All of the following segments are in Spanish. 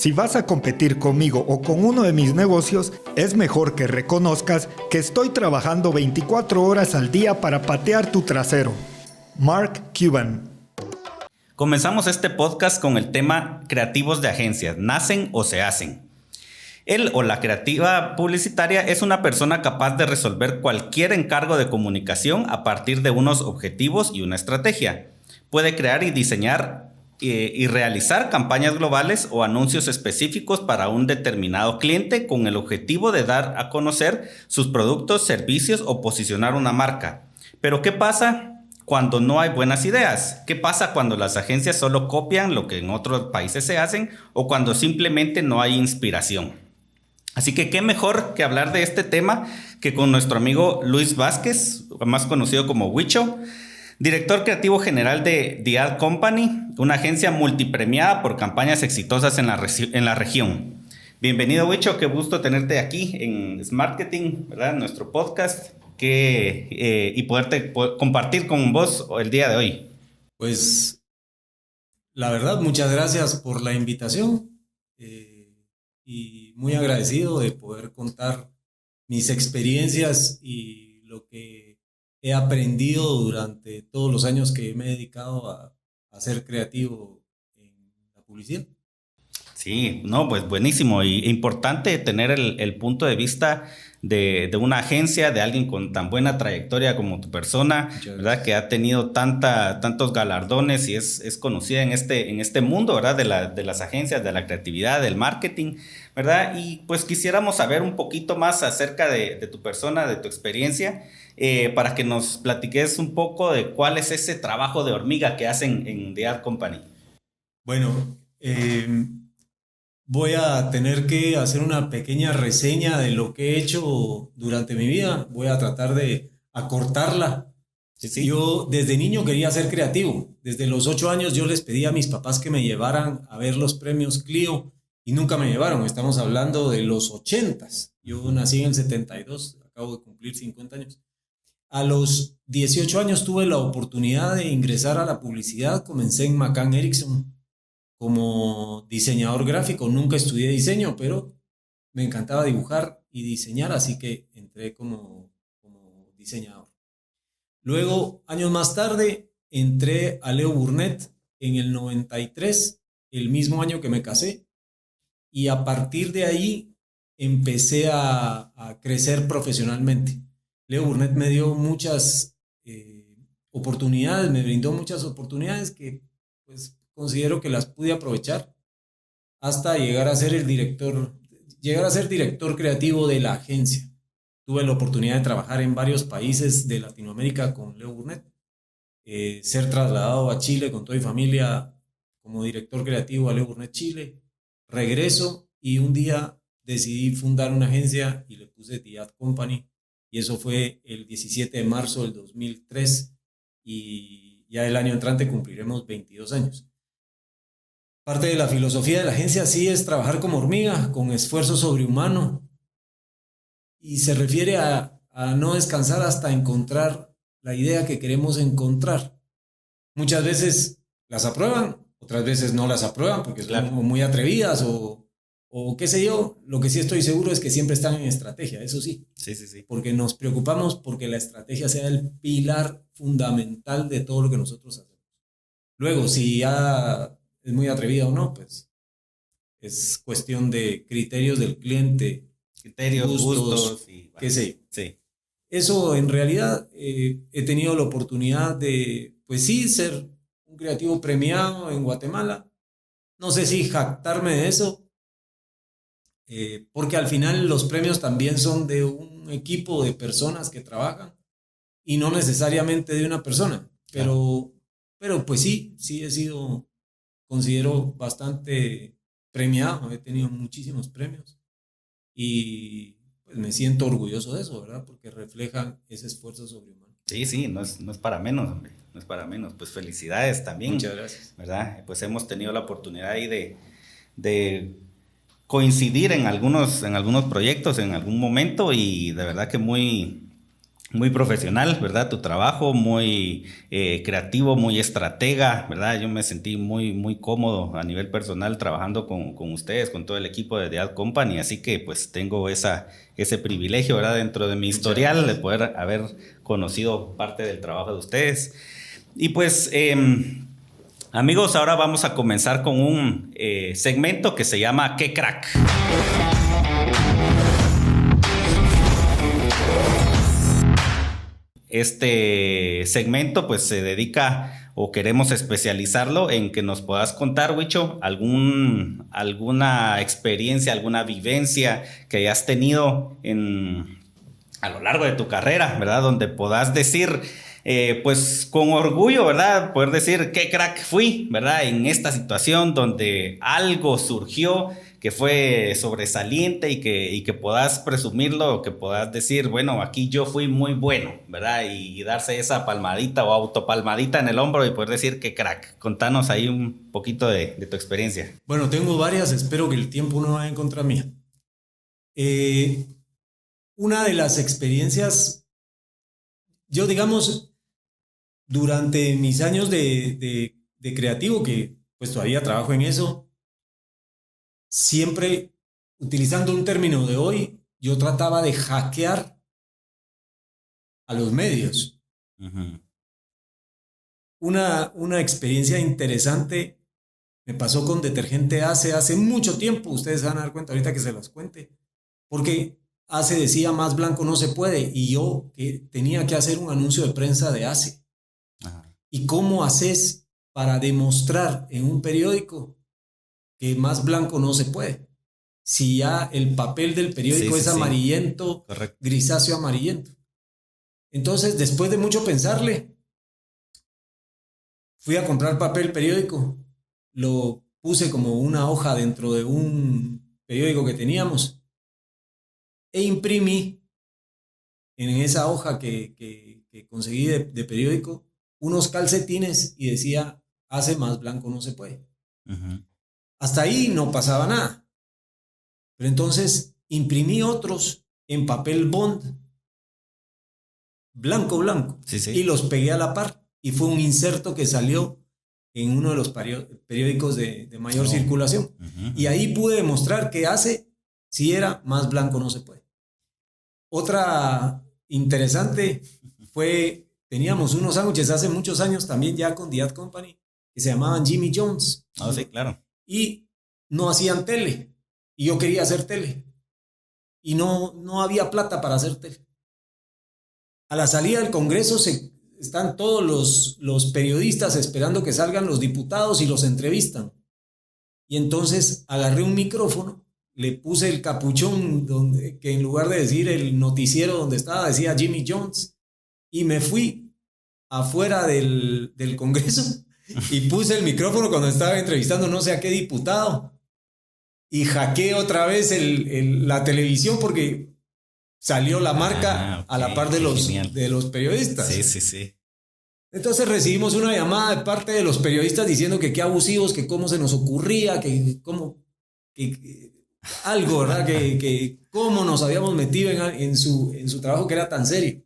Si vas a competir conmigo o con uno de mis negocios, es mejor que reconozcas que estoy trabajando 24 horas al día para patear tu trasero. Mark Cuban. Comenzamos este podcast con el tema creativos de agencias, ¿nacen o se hacen? Él o la creativa publicitaria es una persona capaz de resolver cualquier encargo de comunicación a partir de unos objetivos y una estrategia. Puede crear y diseñar y realizar campañas globales o anuncios específicos para un determinado cliente con el objetivo de dar a conocer sus productos, servicios o posicionar una marca. Pero ¿qué pasa cuando no hay buenas ideas? ¿Qué pasa cuando las agencias solo copian lo que en otros países se hacen o cuando simplemente no hay inspiración? Así que qué mejor que hablar de este tema que con nuestro amigo Luis Vázquez, más conocido como Huicho, director creativo general de The Ad Company, una agencia multipremiada por campañas exitosas en la región. Bienvenido, Huicho, qué gusto tenerte aquí en Smarketing, ¿verdad? Nuestro podcast, y poderte compartir con vos el día de hoy. Pues, la verdad, muchas gracias por la invitación y muy agradecido de poder contar mis experiencias y lo que he aprendido durante todos los años que me he dedicado a ser creativo en la publicidad. Sí, no, pues buenísimo y importante tener el punto de vista de una agencia, de alguien con tan buena trayectoria como tu persona, ¿verdad? Que ha tenido tantos galardones y es conocida en este mundo, ¿verdad? De las agencias, de la creatividad, del marketing, ¿verdad? Y pues quisiéramos saber un poquito más acerca de tu persona, de tu experiencia, para que nos platiques un poco de cuál es ese trabajo de hormiga que hacen en The Ad Company. Bueno, voy a tener que hacer una pequeña reseña de lo que he hecho durante mi vida. Voy a tratar de acortarla. Sí. Yo desde niño quería ser creativo. Desde los 8 años yo les pedí a mis papás que me llevaran a ver los premios Clio y nunca me llevaron. Estamos hablando de los 80s. Yo nací en el 72, acabo de cumplir 50 años. A los 18 años tuve la oportunidad de ingresar a la publicidad. Comencé en McCann Erickson como diseñador gráfico. Nunca estudié diseño, pero me encantaba dibujar y diseñar, así que entré como diseñador. Luego, años más tarde, entré a Leo Burnett en el 93, el mismo año que me casé, y a partir de ahí empecé a crecer profesionalmente. Leo Burnett me dio muchas oportunidades, me brindó muchas oportunidades que pues considero que las pude aprovechar hasta llegar a ser director creativo de la agencia. Tuve la oportunidad de trabajar en varios países de Latinoamérica con Leo Burnett, ser trasladado a Chile con toda mi familia como director creativo a Leo Burnett Chile. Regreso y un día decidí fundar una agencia y le puse The Ad Company, y eso fue el 17 de marzo del 2003 y ya el año entrante cumpliremos 22 años. Parte de la filosofía de la agencia sí es trabajar como hormiga, con esfuerzo sobrehumano, y se refiere a no descansar hasta encontrar la idea que queremos encontrar. Muchas veces las aprueban, otras veces no las aprueban porque son muy atrevidas o qué sé yo. Lo que sí estoy seguro es que siempre están en estrategia, eso sí. Sí. Porque nos preocupamos porque la estrategia sea el pilar fundamental de todo lo que nosotros hacemos. Luego, si ya es muy atrevida o no, pues es cuestión de criterios del cliente. Criterios, gustos y qué sé yo. Sí. Eso en realidad he tenido la oportunidad de, pues sí, ser un creativo premiado en Guatemala. No sé si jactarme de eso, porque al final los premios también son de un equipo de personas que trabajan y no necesariamente de una persona. Pero pues sí he sido, considero, bastante premiado. He tenido muchísimos premios y pues me siento orgulloso de eso, ¿verdad? Porque reflejan ese esfuerzo sobrehumano. Sí, no es para menos, hombre, no es para menos. Pues felicidades también. Muchas gracias. ¿Verdad? Pues hemos tenido la oportunidad ahí de coincidir en algunos proyectos en algún momento y de verdad que muy muy profesional, ¿verdad? Tu trabajo, muy creativo, muy estratega, ¿verdad? Yo me sentí muy, muy cómodo a nivel personal trabajando con ustedes, con todo el equipo de The Ad Company, así que pues tengo ese privilegio, ¿verdad? Dentro de mi historial de poder haber conocido parte del trabajo de ustedes. Y pues, amigos, ahora vamos a comenzar con un segmento que se llama ¿Qué crack? Este segmento pues se dedica o queremos especializarlo en que nos puedas contar, Huicho, alguna experiencia, alguna vivencia que hayas tenido a lo largo de tu carrera, ¿verdad? Donde puedas decir, pues con orgullo, ¿verdad? Poder decir qué crack fui, ¿verdad? En esta situación donde algo surgió que fue sobresaliente y que puedas presumirlo, que puedas decir, bueno, aquí yo fui muy bueno, ¿verdad? Y darse esa palmadita o autopalmadita en el hombro y poder decir qué crack. Contanos ahí un poquito de tu experiencia. Bueno, tengo varias, espero que el tiempo no vaya en contra mía. Una de las experiencias, yo digamos, durante mis años de creativo, que pues todavía trabajo en eso, siempre utilizando un término de hoy, yo trataba de hackear a los medios. Uh-huh. Una experiencia interesante me pasó con Detergente Ace hace mucho tiempo, ustedes se van a dar cuenta ahorita que se las cuente, porque Ace decía más blanco no se puede y yo tenía que hacer un anuncio de prensa de Ace. Ajá. ¿Y cómo haces para demostrar en un periódico que más blanco no se puede? Si ya el papel del periódico es amarillento, grisáceo amarillento. Entonces, después de mucho pensarle, fui a comprar papel periódico, lo puse como una hoja dentro de un periódico que teníamos e imprimí en esa hoja que conseguí de periódico unos calcetines y decía, hace más blanco no se puede. Uh-huh. Hasta ahí no pasaba nada. Pero entonces imprimí otros en papel bond, blanco, y los pegué a la par. Y fue un inserto que salió en uno de los periódicos de mayor circulación. Uh-huh. Y ahí pude demostrar que Ace, si era más blanco no se puede. Otra interesante fue, teníamos unos sándwiches hace muchos años también ya con The Ad Company, que se llamaban Jimmy Jones. Oh, sí, claro. Y no hacían tele. Y yo quería hacer tele. Y no había plata para hacer tele. A la salida del Congreso están todos los periodistas esperando que salgan los diputados y los entrevistan. Y entonces agarré un micrófono, le puse el capuchón que en lugar de decir el noticiero donde estaba, decía Jimmy Jones. Y me fui afuera del Congreso y puse el micrófono cuando estaba entrevistando no sé a qué diputado. Y hackeé otra vez la televisión porque salió la marca a la par de los periodistas. Sí. Entonces recibimos una llamada de parte de los periodistas diciendo que qué abusivos, que cómo se nos ocurría, que algo, ¿verdad? que cómo nos habíamos metido en su trabajo que era tan serio.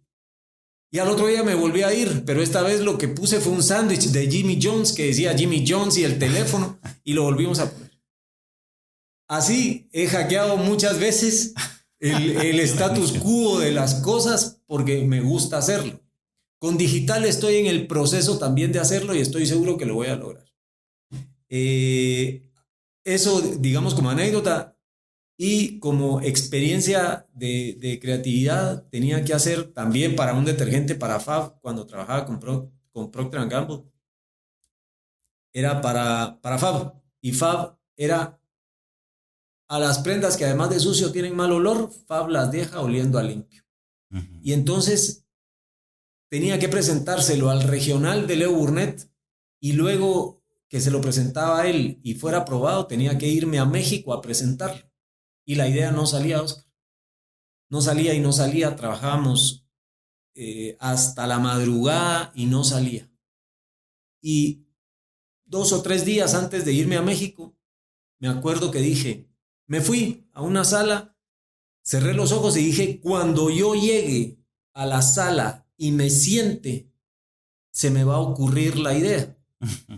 Y al otro día me volví a ir, pero esta vez lo que puse fue un sándwich de Jimmy Jones que decía Jimmy Jones y el teléfono y lo volvimos a poner. Así he hackeado muchas veces el status quo de las cosas porque me gusta hacerlo. Con digital estoy en el proceso también de hacerlo y estoy seguro que lo voy a lograr. Eso, digamos, como anécdota y como experiencia de creatividad, tenía que hacer también para un detergente para Fab cuando trabajaba con Procter & Gamble. Era para Fab y Fab era a las prendas que además de sucio tienen mal olor, Fab las deja oliendo a limpio. Uh-huh. Y entonces tenía que presentárselo al regional de Leo Burnett y luego que se lo presentaba a él y fuera aprobado, tenía que irme a México a presentarlo. Y la idea no salía, Oscar. No salía, trabajábamos hasta la madrugada y no salía. Y 2 o 3 días antes de irme a México, me acuerdo que dije, me fui a una sala, cerré los ojos y dije, cuando yo llegue a la sala y me siente, se me va a ocurrir la idea.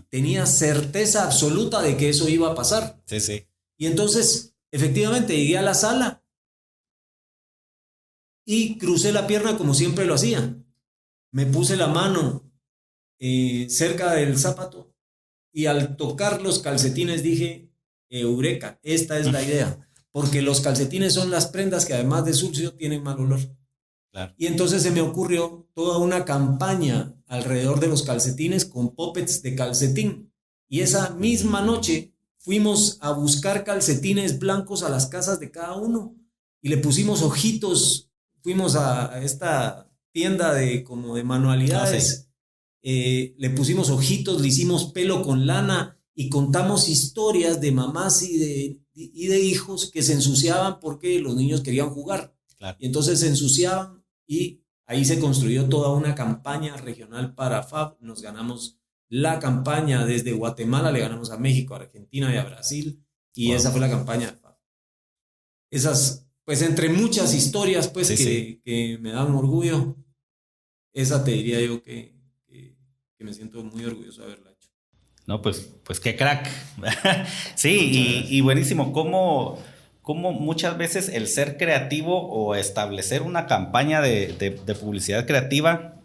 Tenía certeza absoluta de que eso iba a pasar. Sí, sí. Y entonces, efectivamente, llegué a la sala y crucé la pierna como siempre lo hacía. Me puse la mano cerca del zapato y al tocar los calcetines dije, eureka, esta es la idea. Porque los calcetines son las prendas que además de sucio tienen mal olor. Claro. Y entonces se me ocurrió toda una campaña alrededor de los calcetines con puppets de calcetín. Y esa misma noche fuimos a buscar calcetines blancos a las casas de cada uno y le pusimos ojitos. Fuimos a esta tienda como de manualidades. Le pusimos ojitos, le hicimos pelo con lana y contamos historias de mamás y de hijos que se ensuciaban porque los niños querían jugar. Claro. Y entonces se ensuciaban y ahí se construyó toda una campaña regional para FAB. Nos ganamos la campaña desde Guatemala, le ganamos a México, a Argentina y a Brasil. Y esa fue la campaña de FAB. Esas, pues entre muchas historias pues que me dan orgullo, esa te diría yo que me siento muy orgulloso de haberla hecho. No, pues qué crack. Sí, y buenísimo. ¿Cómo muchas veces el ser creativo o establecer una campaña de publicidad creativa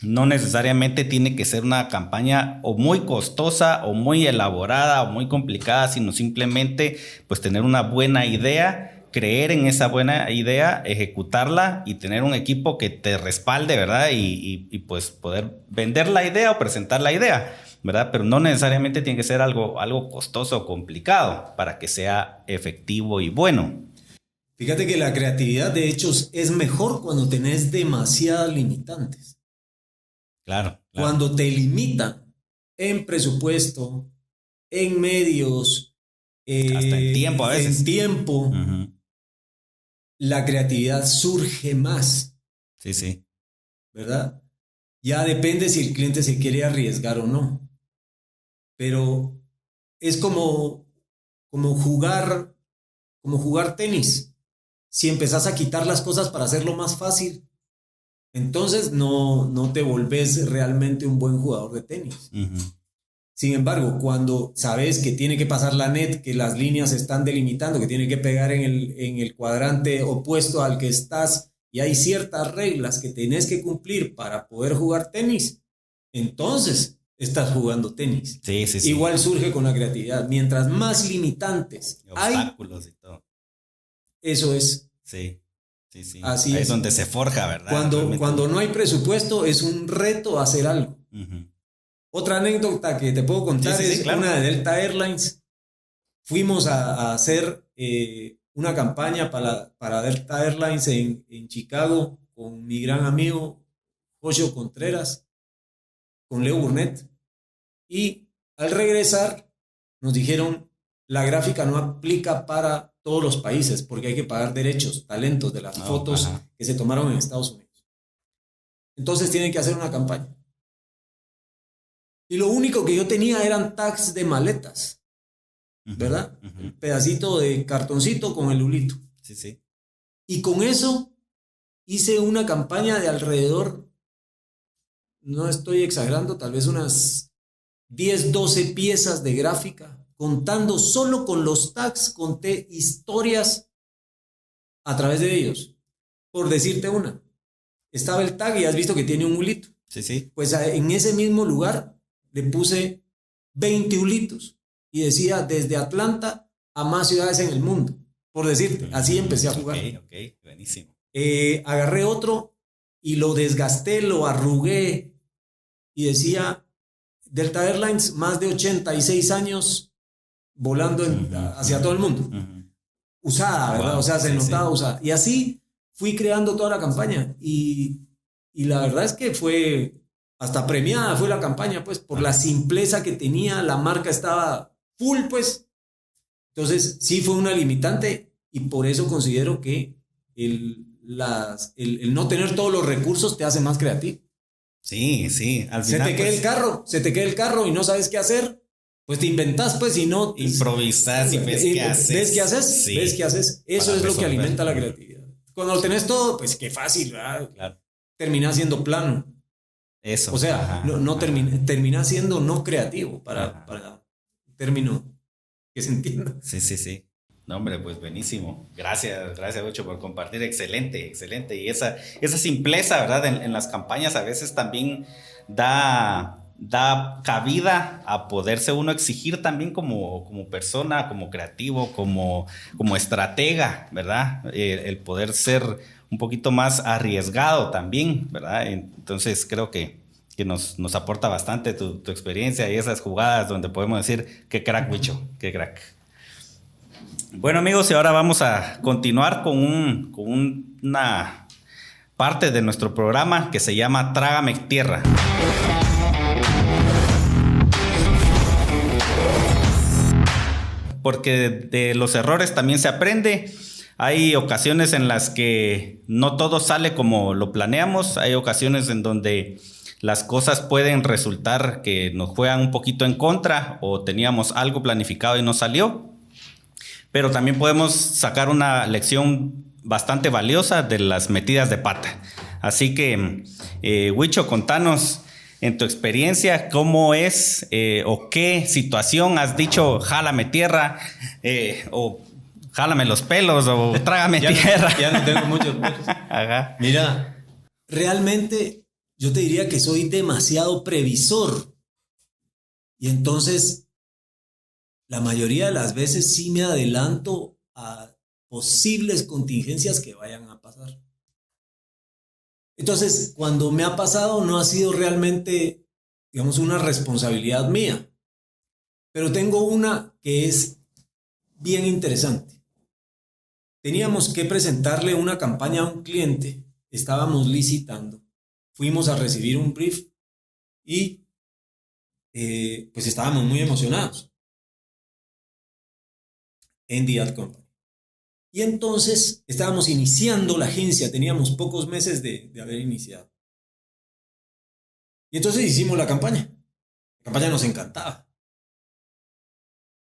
no necesariamente tiene que ser una campaña o muy costosa o muy elaborada o muy complicada, sino simplemente pues tener una buena idea, creer en esa buena idea, ejecutarla y tener un equipo que te respalde, ¿verdad? Y pues poder vender la idea o presentar la idea, ¿verdad? Pero no necesariamente tiene que ser algo costoso o complicado para que sea efectivo y bueno. Fíjate que la creatividad, de hecho, es mejor cuando tenés demasiadas limitantes. Claro. Cuando te limitan en presupuesto, en medios, hasta en tiempo a veces. En tiempo, la creatividad surge más. Sí. ¿Verdad? Ya depende si el cliente se quiere arriesgar o no. Pero es como jugar tenis. Si empezás a quitar las cosas para hacerlo más fácil, entonces no te volvés realmente un buen jugador de tenis. Sin embargo, cuando sabes que tiene que pasar la net, que las líneas se están delimitando, que tiene que pegar en el cuadrante opuesto al que estás, y hay ciertas reglas que tenés que cumplir para poder jugar tenis, entonces estás jugando tenis. Sí. Igual surge con la creatividad. Mientras más limitantes obstáculos y todo. Eso es. Sí. Así es donde se forja, ¿verdad? Cuando no hay presupuesto es un reto hacer algo. Otra anécdota que te puedo contar es claro. Una de Delta Airlines. Fuimos a hacer una campaña para Delta Airlines en Chicago con mi gran amigo Joshua Contreras, con Leo Burnett. Y al regresar nos dijeron, la gráfica no aplica para todos los países porque hay que pagar derechos, talentos de las fotos que se tomaron en Estados Unidos. Entonces tienen que hacer una campaña. Y lo único que yo tenía eran tags de maletas, ¿verdad? El pedacito de cartoncito con el hulito. Sí. Y con eso hice una campaña de alrededor, no estoy exagerando, tal vez unas 10, 12 piezas de gráfica, contando solo con los tags, conté historias a través de ellos. Por decirte una, estaba el tag y has visto que tiene un hulito. Sí. Pues en ese mismo lugar le puse 20 hulitos y decía desde Atlanta a más ciudades en el mundo, por decirte. Así empecé a jugar. Ok, buenísimo. Agarré otro y lo desgasté, lo arrugué y decía Delta Airlines, más de 86 años volando hacia todo el mundo. Usada, ¿verdad? O sea, se notaba usada. Y así fui creando toda la campaña y la verdad es que fue hasta premiada fue la campaña, pues, por la simpleza que tenía, la marca estaba full, pues. Entonces, sí fue una limitante y por eso considero que el no tener todos los recursos te hace más creativo. Sí, al final. Se te queda el carro y no sabes qué hacer, pues te inventás, pues, y no. Improvisás y ves qué haces. ¿Ves qué haces? Sí. ¿Ves qué haces? Eso es lo que alimenta la creatividad. Cuando lo tenés todo, pues qué fácil, ¿verdad? Claro. termina siendo plano. Eso. O sea, termina siendo no creativo para un término que se entienda. Sí. No, hombre, pues buenísimo. Gracias, Lucho, por compartir. Excelente. Y esa simpleza, ¿verdad? En las campañas a veces también da cabida a poderse uno exigir también como persona, como creativo, como estratega, ¿verdad? El poder ser un poquito más arriesgado también, ¿verdad? Entonces creo que nos aporta bastante tu experiencia y esas jugadas donde podemos decir qué crack, Wicho, qué crack. Bueno, amigos, y ahora vamos a continuar con una parte de nuestro programa que se llama Trágame Tierra. Porque de los errores también se aprende. Hay ocasiones en las que no todo sale como lo planeamos. Hay ocasiones en donde las cosas pueden resultar que nos juegan un poquito en contra o teníamos algo planificado y no salió. Pero también podemos sacar una lección bastante valiosa de las metidas de pata. Así que, Wicho, contanos en tu experiencia cómo es o qué situación has dicho, jálame tierra, o jálame los pelos, o trágame tierra. Ya no tengo muchos. Ajá. Mira, realmente yo te diría que soy demasiado previsor. Y entonces, la mayoría de las veces sí me adelanto a posibles contingencias que vayan a pasar. Entonces, cuando me ha pasado, no ha sido realmente, digamos, una responsabilidad mía. Pero tengo una que es bien interesante. Teníamos que presentarle una campaña a un cliente, estábamos licitando, fuimos a recibir un brief y pues estábamos muy emocionados en The Ad Company. Y entonces estábamos iniciando la agencia, teníamos pocos meses de haber iniciado. Y entonces hicimos la campaña. La campaña nos encantaba.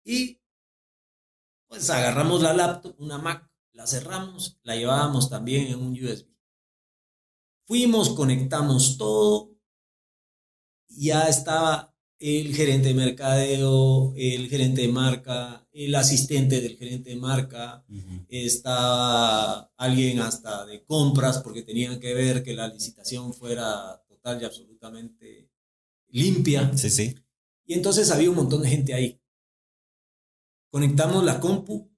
Y pues agarramos la laptop, una Mac, la cerramos, la llevábamos también en un USB. Fuimos, conectamos todo, ya estaba el gerente de mercadeo, el gerente de marca, el asistente del gerente de marca, estaba alguien hasta de compras porque tenían que ver que la licitación fuera total y absolutamente limpia. Sí. Y entonces había un montón de gente ahí. Conectamos la compu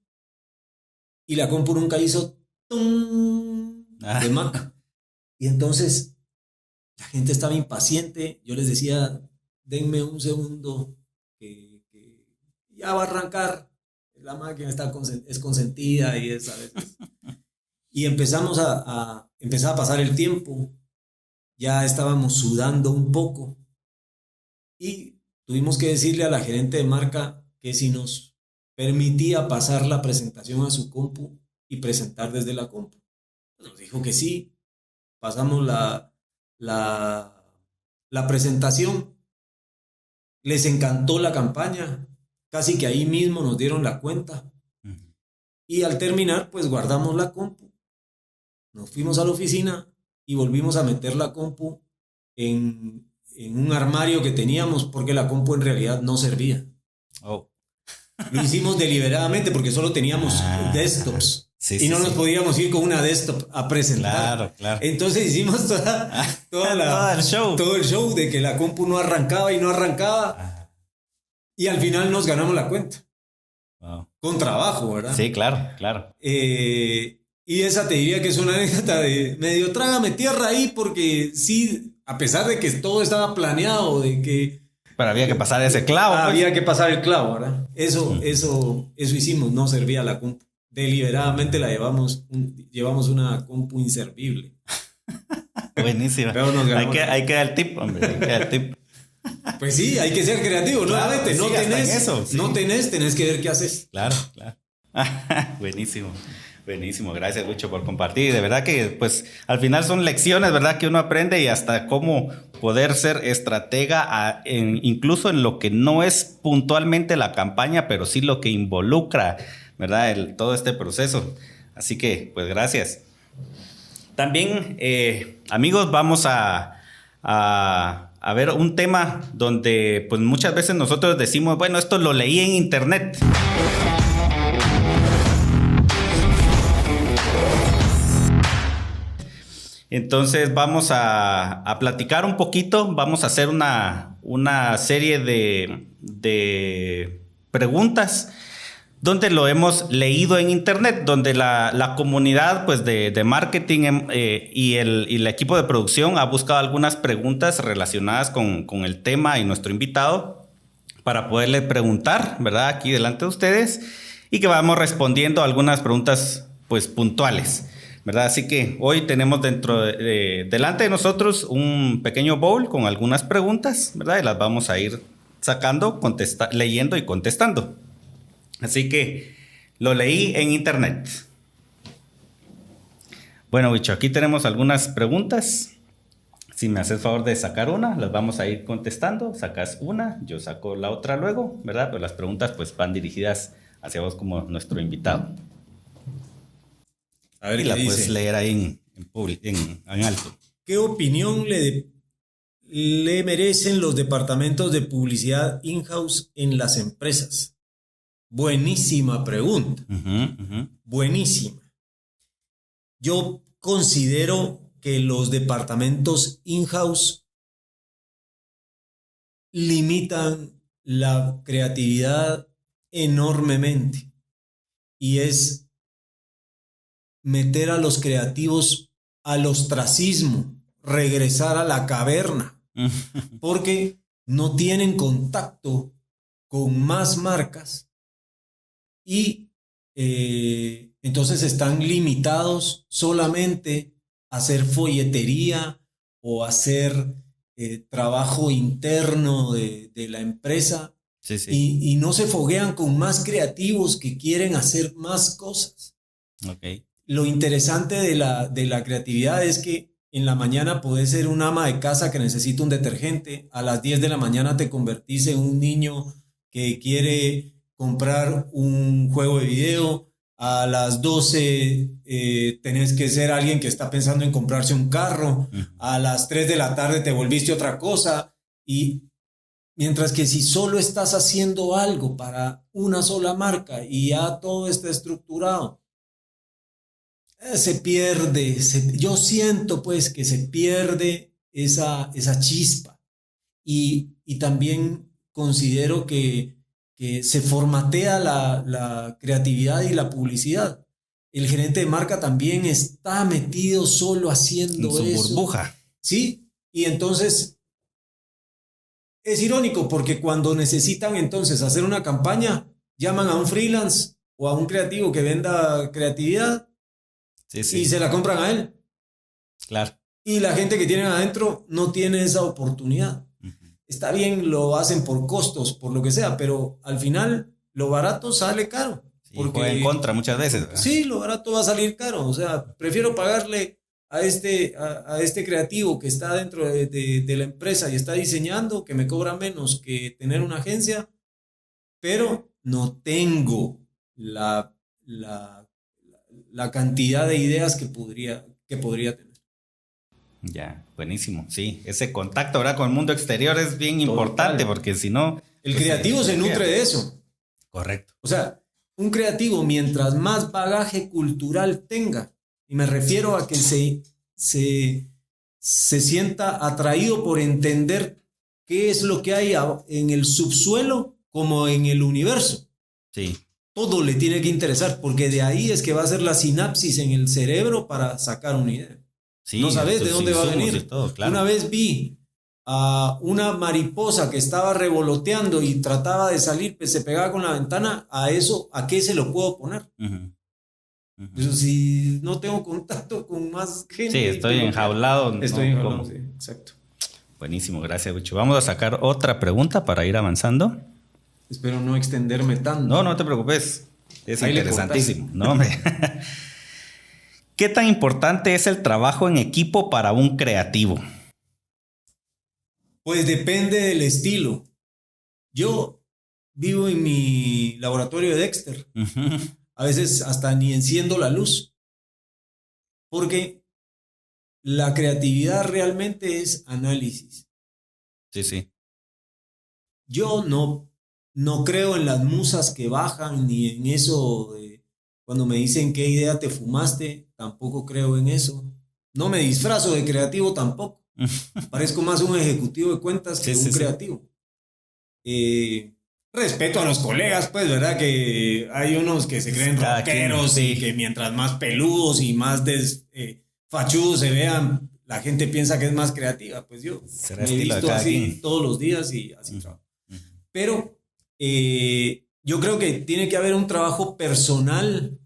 y la compu nunca hizo tum de Mac. Y entonces la gente estaba impaciente. Yo les decía, denme un segundo que ya va a arrancar. La máquina es consentida y es a veces. Y empezamos a pasar el tiempo. Ya estábamos sudando un poco. Y tuvimos que decirle a la gerente de marca que si nos permitía pasar la presentación a su compu y presentar desde la compu. Nos dijo que sí. Pasamos la presentación. Les encantó la campaña. Casi que ahí mismo nos dieron la cuenta. Y al terminar, pues guardamos la compu. Nos fuimos a la oficina y volvimos a meter la compu en un armario que teníamos porque la compu en realidad no servía. Oh. Lo hicimos deliberadamente porque solo teníamos desktops. Sí, y no nos podíamos ir con una desktop a presentar. Claro. Entonces hicimos todo el show de que la compu no arrancaba y no arrancaba. Y al final nos ganamos la cuenta. Wow. Con trabajo, ¿verdad? Sí, claro. Y esa te diría que es una anécdota de medio trágame tierra ahí porque sí, a pesar de que todo estaba planeado, de que... Pero había que pasar ese clavo. Había que pasar el clavo, ¿verdad? Eso hicimos, no servía la compu. Deliberadamente la llevamos una compu inservible. Buenísima. Hay que dar el tip, hombre. Hay que dar el tip. Pues sí, hay que ser creativo. Claro, nuevamente, sí, no tenés que ver qué haces. Claro. Buenísimo. Gracias, Lucho, por compartir. De verdad que, pues, al final son lecciones, ¿verdad? Que uno aprende y hasta cómo poder ser estratega incluso en lo que no es puntualmente la campaña, pero sí lo que involucra, ¿verdad? Todo este proceso. Así que, pues, gracias. También, amigos, vamos a ver un tema donde pues muchas veces nosotros decimos, bueno, esto lo leí en internet. Entonces vamos a platicar un poquito, vamos a hacer una serie de preguntas donde lo hemos leído en internet, donde la comunidad pues, de marketing y el equipo de producción ha buscado algunas preguntas relacionadas con el tema y nuestro invitado para poderle preguntar, ¿verdad? Aquí delante de ustedes y que vamos respondiendo algunas preguntas pues, puntuales, ¿verdad? Así que hoy tenemos delante de nosotros un pequeño bowl con algunas preguntas, ¿verdad? Y las vamos a ir sacando, leyendo y contestando. Así que lo leí en internet. Bueno, bicho, aquí tenemos algunas preguntas. Si me haces favor de sacar una, las vamos a ir contestando. Sacas una, yo saco la otra luego, ¿verdad? Pero las preguntas pues van dirigidas hacia vos como nuestro invitado. A ver, y la puedes leer ahí en alto. ¿Qué opinión le merecen los departamentos de publicidad in-house en las empresas? Buenísima pregunta. Buenísima. Yo considero que los departamentos in-house limitan la creatividad enormemente y es meter a los creativos al ostracismo, regresar a la caverna, porque no tienen contacto con más marcas y entonces están limitados solamente a hacer folletería o hacer trabajo interno de la empresa. Sí, sí. Y no se foguean con más creativos que quieren hacer más cosas. Okay. Lo interesante de la creatividad es que en la mañana podés ser un ama de casa que necesita un detergente, a las 10 de la mañana te convertís en un niño que quiere comprar un juego de video, a las 12 tenés que ser alguien que está pensando en comprarse un carro, a las 3 de la tarde te volviste otra cosa, y mientras que si solo estás haciendo algo para una sola marca y ya todo está estructurado, se pierde, yo siento pues que se pierde esa chispa y también considero que se formatea la creatividad y la publicidad. El gerente de marca también está metido solo haciendo en su eso. burbuja. Sí, y entonces es irónico porque cuando necesitan entonces hacer una campaña, llaman a un freelance o a un creativo que venda creatividad. Sí, sí. Y se la compran a él. Claro. Y la gente que tienen adentro no tiene esa oportunidad. Está bien, lo hacen por costos, por lo que sea, pero al final lo barato sale caro. Sí, porque juega en contra muchas veces, ¿verdad? Sí, lo barato va a salir caro. O sea, prefiero pagarle a este creativo que está dentro de la empresa y está diseñando, que me cobra menos que tener una agencia, pero no tengo la cantidad de ideas que podría tener. Ya, buenísimo. Sí, ese contacto ahora con el mundo exterior es bien importante porque si no... El creativo se nutre de eso. Correcto. O sea, un creativo mientras más bagaje cultural tenga, y me refiero a que se sienta atraído por entender qué es lo que hay en el subsuelo como en el universo. Sí. Todo le tiene que interesar, porque de ahí es que va a ser la sinapsis en el cerebro para sacar una idea. Sí, no sabes de dónde va a venir. Todo, claro. Una vez vi a una mariposa que estaba revoloteando y trataba de salir, pues se pegaba con la ventana. ¿A qué se lo puedo poner? Pero si no tengo contacto con más gente. Sí, estoy enjaulado. Estoy enjaulado, sí, exacto. Buenísimo, gracias, Wicho. Vamos a sacar otra pregunta para ir avanzando. Espero no extenderme tanto. No, no te preocupes. Es ahí interesantísimo. No, hombre. ¿Qué tan importante es el trabajo en equipo para un creativo? Pues depende del estilo. Yo vivo en mi laboratorio de Dexter. A veces hasta ni enciendo la luz. Porque la creatividad realmente es análisis. Sí, sí. Yo no creo en las musas que bajan, ni en eso de cuando me dicen qué idea te fumaste, tampoco creo en eso. No me disfrazo de creativo tampoco. Parezco más un ejecutivo de cuentas que Sí, un sí, sí. creativo. Respeto a los colegas, pues, ¿verdad? Que hay unos que se creen Cada quien, rockeros sí. y que mientras más peludos y más fachudos se vean, la gente piensa que es más creativa. Pues yo Será me he estilo de visto cada así quien. todos los días y así Ujú, trabajo. ujú. Pero yo creo que tiene que haber un trabajo personal,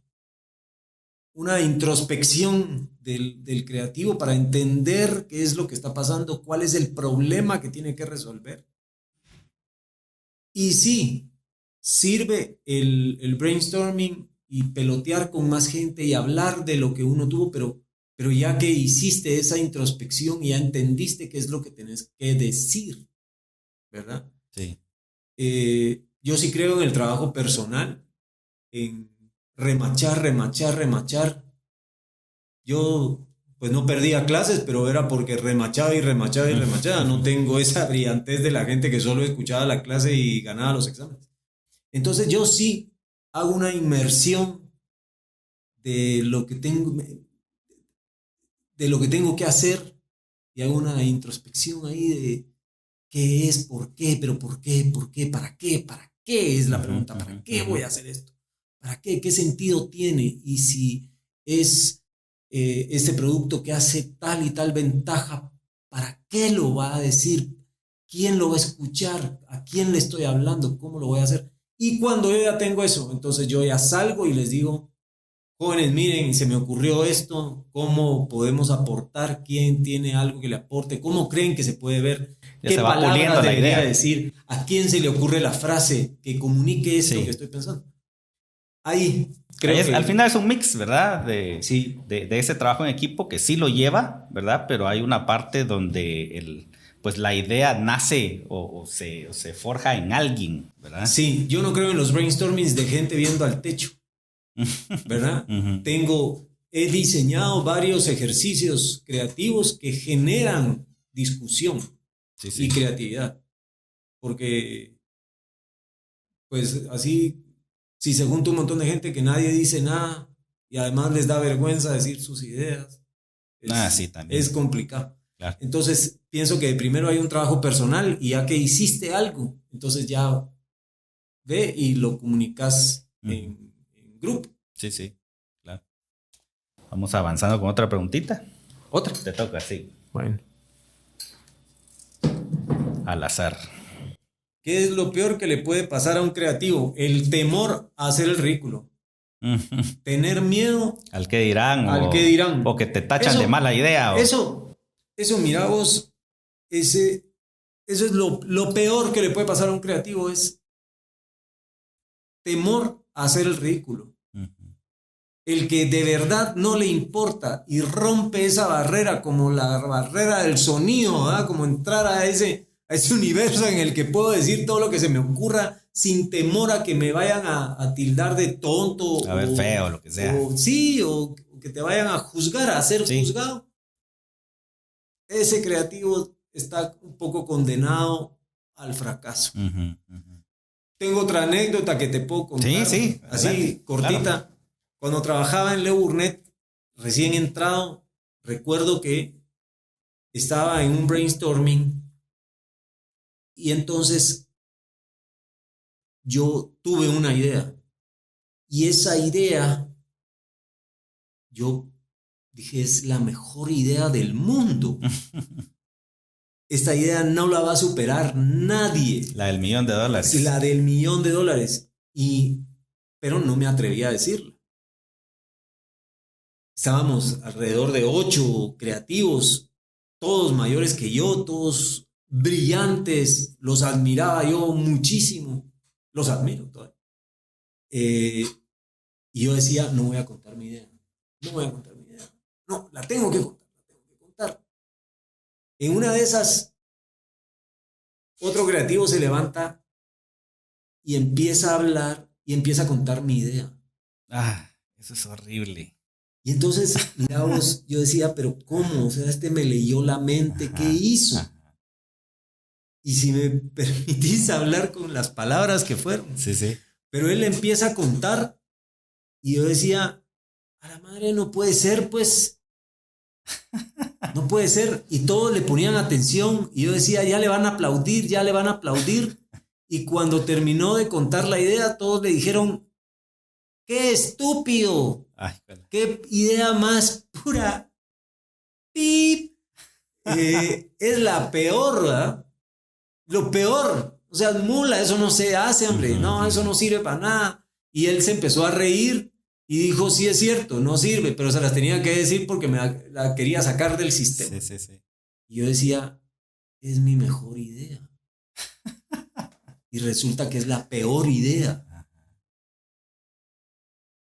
una introspección del creativo para entender qué es lo que está pasando, cuál es el problema que tiene que resolver. Y sí, sirve el brainstorming y pelotear con más gente y hablar de lo que uno tuvo, pero ya que hiciste esa introspección y ya entendiste qué es lo que tenés que decir, ¿verdad? Sí. Yo sí creo en el trabajo personal, en remachar, remachar, remachar. Yo pues no perdía clases, pero era porque remachaba y remachaba y remachaba. No tengo esa brillantez de la gente que solo escuchaba la clase y ganaba los exámenes. Entonces yo sí hago una inmersión de lo que tengo, de lo que tengo que hacer y hago una introspección ahí de qué es, por qué, para qué es la pregunta, para qué voy a hacer esto, para qué sentido tiene y si es este producto que hace tal y tal ventaja, ¿para qué lo va a decir? ¿Quién lo va a escuchar? ¿A quién le estoy hablando? ¿Cómo lo voy a hacer? Y cuando yo ya tengo eso, entonces yo ya salgo y les digo, jóvenes, miren, se me ocurrió esto, ¿cómo podemos aportar? ¿Quién tiene algo que le aporte? ¿Cómo creen que se puede ver? Ya ¿Qué se va puliendo palabras la debería idea. decir? ¿A quién se le ocurre la frase que comunique esto Sí. que estoy pensando? Ahí Ahí creo que al final es un mix, ¿verdad? sí. De ese trabajo en equipo que sí lo lleva, ¿verdad? Pero hay una parte donde pues la idea nace o se forja en alguien, ¿verdad? Sí, yo no creo en los brainstormings de gente viendo al techo, ¿verdad? Ujú. He diseñado varios ejercicios creativos que generan discusión Sí, y sí. creatividad, porque pues así, si se junta un montón de gente que nadie dice nada y además les da vergüenza decir sus ideas, Sí, también. es complicado. Claro. Entonces, pienso que primero hay un trabajo personal y ya que hiciste algo, entonces ya ve y lo comunicas en grupo. Sí, sí. Claro. Vamos avanzando con otra preguntita. Otra. Te toca, sí. Bueno. Al azar. ¿Qué es lo peor que le puede pasar a un creativo? El temor a hacer el ridículo. Tener miedo Al que dirán. al que dirán. O que te tachan de mala idea. Eso, mira vos, eso es lo peor que le puede pasar a un creativo, es temor a hacer el ridículo. El que de verdad no le importa y rompe esa barrera como la barrera del sonido, ¿verdad? Como entrar a ese universo en el que puedo decir todo lo que se me ocurra sin temor a que me vayan a tildar de tonto. A ver, feo, lo que sea. O que te vayan a juzgar, a ser juzgado. Ese creativo está un poco condenado al fracaso. Tengo otra anécdota que te puedo contar. Sí, así, adelante. cortita. Claro. Cuando trabajaba en Le Burnett, recién entrado, recuerdo que estaba en un brainstorming y entonces yo tuve una idea. Y esa idea, yo dije, es la mejor idea del mundo. Esta idea no la va a superar nadie. La del $1,000,000. La del $1,000,000. Pero no me atreví a decirla. Estábamos alrededor de 8 creativos, todos mayores que yo, todos brillantes, los admiraba yo muchísimo, los admiro todavía. Y yo decía, no voy a contar mi idea, no, la tengo que contar. En una de esas, otro creativo se levanta y empieza a hablar y empieza a contar mi idea. Eso es horrible. Y entonces, mira vos, yo decía, pero ¿cómo? O sea, me leyó la mente, ¿qué hizo? Y si me permitís hablar con las palabras que fueron. Sí, sí. Pero él empieza a contar y yo decía, a la madre no puede ser, pues. No puede ser. Y todos le ponían atención y yo decía, ya le van a aplaudir, ya le van a aplaudir. Y cuando terminó de contar la idea, todos le dijeron, ¡qué estúpido! Ay, bueno. ¡Qué idea más pura! ¡Pip! Es la peor, ¿verdad? Lo peor. O sea, mula, eso no se hace, hombre. No, eso no sirve para nada. Y él se empezó a reír y dijo, sí es cierto, no sirve, pero se las tenía que decir porque la quería sacar del sistema. Sí, sí, sí. Y yo decía, es mi mejor idea. Y resulta que es la peor idea.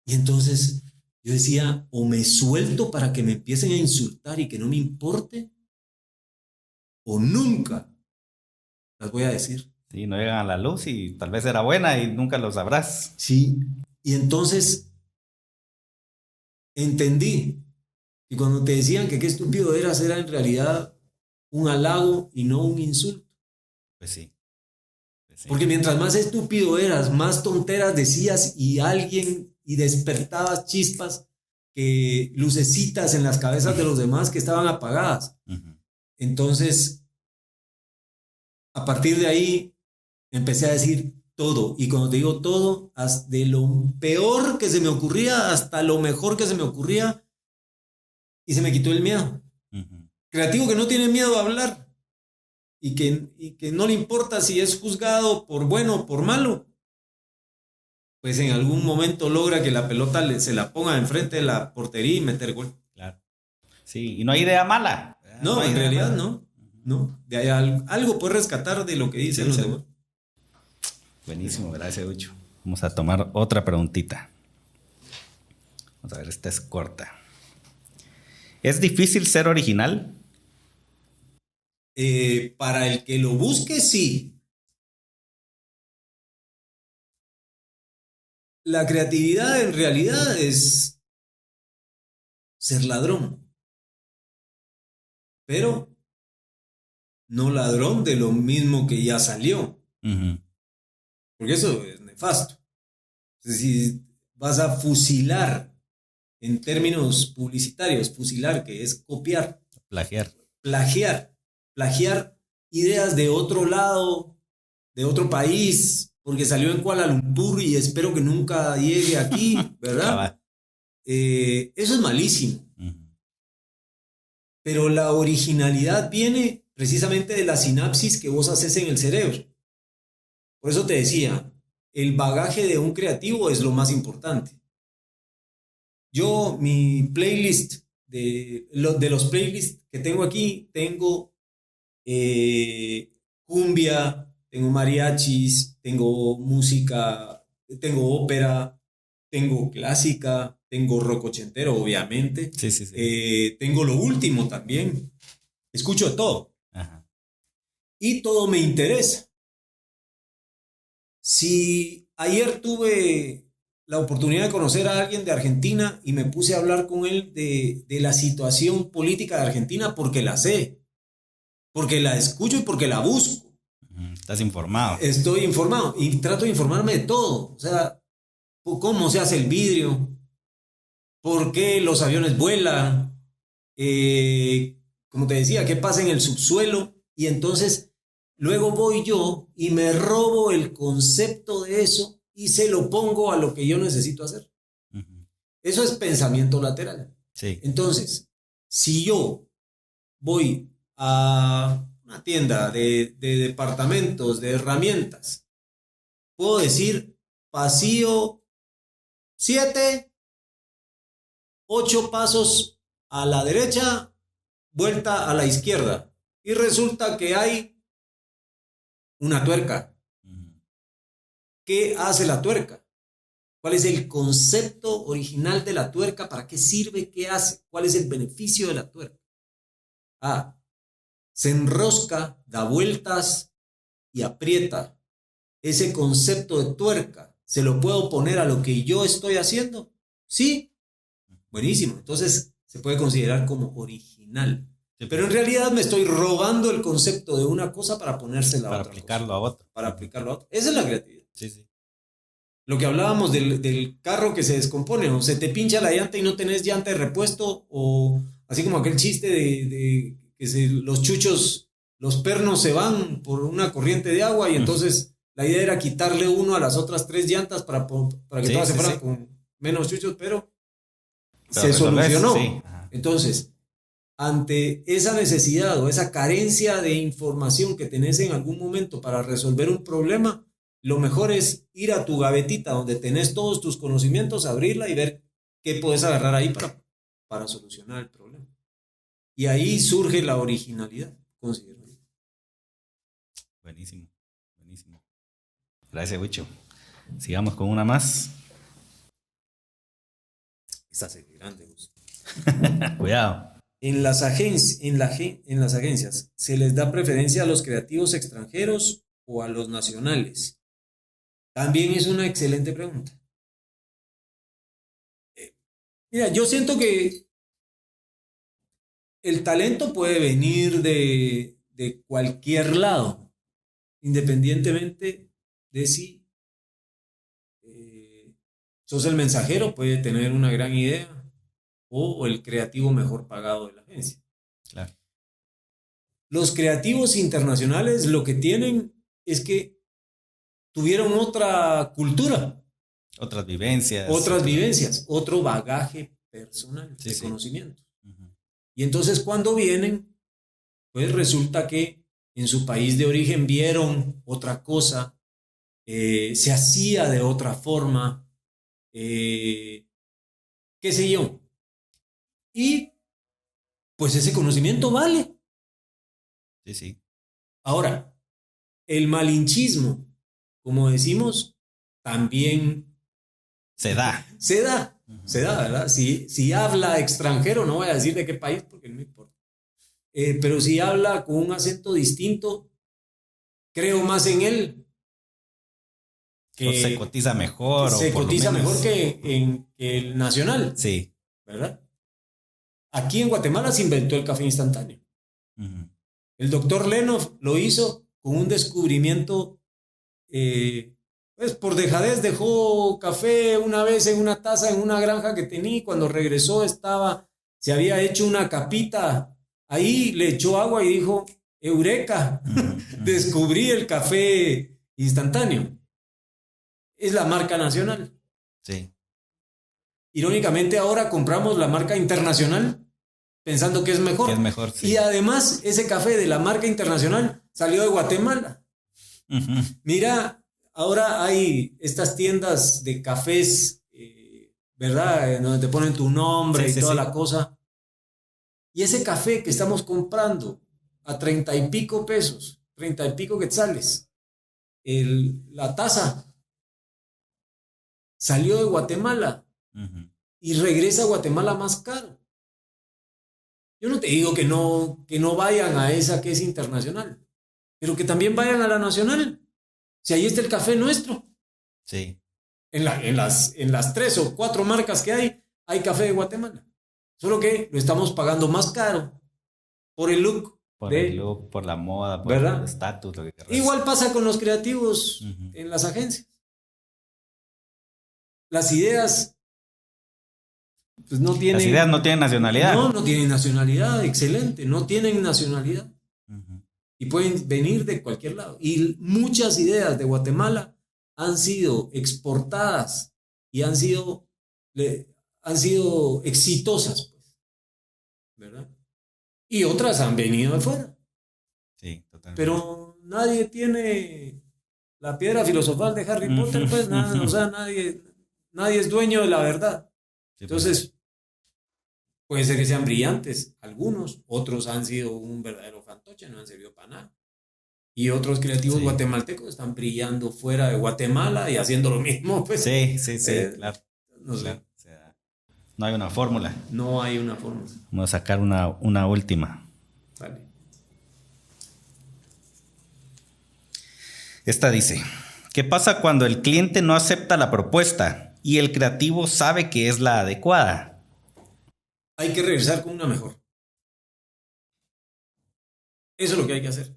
Y entonces yo decía, o me suelto para que me empiecen a insultar y que no me importe, o nunca las voy a decir. Sí, no llegan a la luz y tal vez era buena y nunca lo sabrás. Sí, y entonces entendí que cuando te decían que qué estúpido eras, era en realidad un halago y no un insulto. Pues sí. Pues sí. Porque mientras más estúpido eras, más tonteras decías y despertabas chispas, lucecitas en las cabezas de los demás que estaban apagadas. Entonces, a partir de ahí, empecé a decir todo. Y cuando te digo todo, de lo peor que se me ocurría hasta lo mejor que se me ocurría, y se me quitó el miedo. Creativo que no tiene miedo a hablar y que no le importa si es juzgado por bueno o por malo, pues en algún momento logra que la pelota se la ponga enfrente de la portería y meter gol. Claro. Sí, y no hay idea mala. No, en realidad no. No. De ahí algo puedes rescatar de lo que dicen los demás. Buenísimo, gracias, Ucho. Vamos a tomar otra preguntita. Vamos a ver, esta es corta. ¿Es difícil ser original? Para el que lo busque, sí. La creatividad en realidad es ser ladrón. Pero no ladrón de lo mismo que ya salió. Porque eso es nefasto. Si vas a fusilar, en términos publicitarios, fusilar, que es copiar. Plagiar ideas de otro lado, de otro país, porque salió en Kuala Lumpur y espero que nunca llegue aquí, ¿verdad? Eso es malísimo. Pero la originalidad viene precisamente de la sinapsis que vos haces en el cerebro. Por eso te decía, el bagaje de un creativo es lo más importante. Yo, mi playlist, de los playlists que tengo aquí, tengo cumbia, tengo mariachis, tengo música, tengo ópera, tengo clásica, tengo rock ochentero, obviamente. Sí. Tengo lo último también. Escucho todo. Ajá. Y todo me interesa. Si ayer tuve la oportunidad de conocer a alguien de Argentina y me puse a hablar con él de la situación política de Argentina porque la sé, porque la escucho y porque la busco. Estás informado. Estoy informado y trato de informarme de todo. O sea, cómo se hace el vidrio, por qué los aviones vuelan, como te decía, qué pasa en el subsuelo. Y entonces luego voy yo y me robo el concepto de eso y se lo pongo a lo que yo necesito hacer. Eso es pensamiento lateral. Sí. Entonces, si yo voy a una tienda de departamentos, de herramientas, puedo decir pasillo 7, 8 pasos a la derecha, vuelta a la izquierda. Y resulta que hay una tuerca. ¿Qué hace la tuerca? ¿Cuál es el concepto original de la tuerca? ¿Para qué sirve? ¿Qué hace? ¿Cuál es el beneficio de la tuerca? Se enrosca, da vueltas y aprieta. Ese concepto de tuerca, ¿se lo puedo poner a lo que yo estoy haciendo? Sí. buenísimo. Entonces se puede considerar como original. Sí, Pero en realidad me estoy robando el concepto de una cosa para ponérsela a para otra aplicarlo cosa, a otro. para aplicarlo a otra. Esa es la creatividad. Sí, sí. Lo que hablábamos del carro que se descompone, o se te pincha la llanta y no tenés llanta de repuesto, o así como aquel chiste de que los chuchos, los pernos se van por una corriente de agua y entonces la idea era quitarle uno a las otras 3 llantas para que Sí, todas se sí, fueran sí. con menos chuchos, pero se resolvés, solucionó. sí. Ajá. Entonces, ante esa necesidad o esa carencia de información que tenés en algún momento para resolver un problema, lo mejor es ir a tu gavetita donde tenés todos tus conocimientos, abrirla y ver qué puedes agarrar ahí para solucionar el problema. Y ahí surge la originalidad, considero. Buenísimo, buenísimo. Gracias, Wicho. Sigamos con una más. Estás grande, Gus. Cuidado. En las agencias, ¿se les da preferencia a los creativos extranjeros o a los nacionales? También es una excelente pregunta. Mira, yo siento que el talento puede venir de cualquier lado, independientemente de si sos el mensajero, puede tener una gran idea, o el creativo mejor pagado de la agencia. Claro. Los creativos internacionales lo que tienen es que tuvieron otra cultura, Otras vivencias. otro bagaje personal Sí, de sí. conocimiento. Ujú. Y entonces cuando vienen, pues resulta que en su país de origen vieron otra cosa, se hacía de otra forma, qué sé yo. Y pues ese conocimiento vale. Sí, sí. Ahora, el malinchismo, como decimos, también Se da. se da, ¿verdad? Si habla extranjero, no voy a decir de qué país porque no importa, pero si habla con un acento distinto, creo más en él. O se cotiza mejor. Se o por lo cotiza menos. mejor que el nacional, Sí. ¿verdad? Aquí en Guatemala se inventó el café instantáneo. Ujú. El doctor Lenov lo hizo con un descubrimiento, pues por dejadez dejó café una vez en una taza en una granja que tenía y cuando regresó se había hecho una capita, ahí le echó agua y dijo, ¡Eureka! Descubrí el café instantáneo. Es la marca nacional. Sí. Irónicamente ahora compramos la marca internacional pensando que es mejor. Que es mejor, sí. Y además ese café de la marca internacional salió de Guatemala. Ujú. Mira, ahora hay estas tiendas de cafés, ¿verdad? Donde te ponen tu nombre Sí, y sí, toda sí. la cosa. Y ese café que estamos comprando a 30 y pico pesos, 30 y pico quetzales, la taza salió de Guatemala Ujú. y regresa a Guatemala más caro. Yo no te digo que no vayan a esa que es internacional, pero que también vayan a la nacional. Si ahí está el café nuestro. Sí. En las 3 o 4 marcas que hay café de Guatemala. Solo que lo estamos pagando más caro por el look. Por el look, por la moda, por ¿verdad? el estatus, lo que querrás. Igual pasa con los creativos en las agencias. Las ideas pues no tienen... Las ideas no tienen nacionalidad. No tienen nacionalidad, excelente, no tienen nacionalidad. Ujú. Y pueden venir de cualquier lado. Y muchas ideas de Guatemala han sido exportadas y han sido exitosas, pues, ¿verdad? Y otras han venido de fuera. Sí, totalmente. Pero nadie tiene la piedra filosofal de Harry Potter, pues, nada, o sea, nadie es dueño de la verdad. Sí, Entonces, puede ser que sean brillantes algunos, otros han sido un verdadero fantoche, no han servido para nada. Y otros creativos guatemaltecos están brillando fuera de Guatemala y haciendo lo mismo, pues. Sí, claro. No sé. Claro. O sea, no hay una fórmula. No hay una fórmula. Vamos a sacar una última. Vale. Esta dice, ¿qué pasa cuando el cliente no acepta la propuesta y el creativo sabe que es la adecuada? hay que regresar con una mejor. Eso es lo que hay que hacer.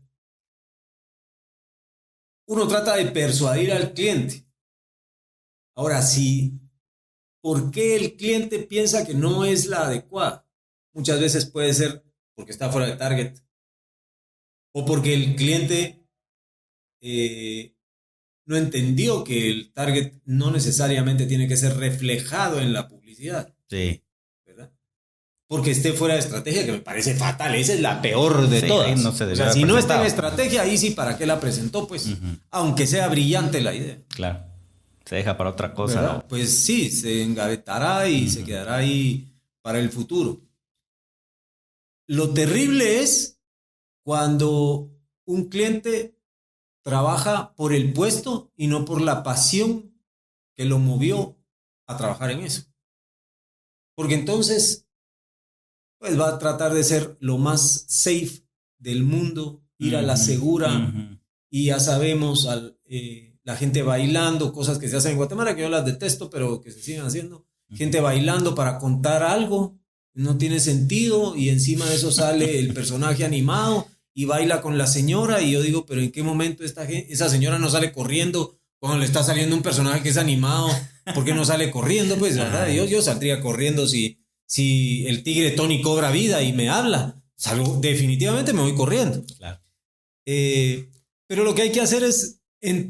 Uno trata de persuadir al cliente. Ahora, ¿por qué el cliente piensa que no es la adecuada? Muchas veces puede ser porque está fuera de target o porque el cliente no entendió que el target no necesariamente tiene que ser reflejado en la publicidad. Sí. ¿Verdad? Porque esté fuera de estrategia, que me parece fatal. Esa es la peor de Sí, todas. no se o debió sea, haber si no está en presentado. estrategia, ahí sí, ¿para qué la presentó? Pues, aunque sea brillante la idea. Claro. Se deja para otra cosa. ¿Verdad? Pues sí, se engavetará y se quedará ahí para el futuro. Lo terrible es cuando un cliente trabaja por el puesto y no por la pasión que lo movió a trabajar en eso. Porque entonces, pues va a tratar de ser lo más safe del mundo, ir a la segura, y ya sabemos la gente bailando, cosas que se hacen en Guatemala, que yo las detesto, pero que se siguen haciendo. Gente bailando para contar algo, no tiene sentido, y encima de eso sale el personaje animado y baila con la señora, y yo digo, pero ¿en qué momento esa señora no sale corriendo cuando le está saliendo un personaje que es animado? ¿Por qué no sale corriendo? Pues, ¿verdad? Yo saldría corriendo si el tigre Tony cobra vida y me habla. Definitivamente me voy corriendo. Claro. Pero lo que hay que hacer es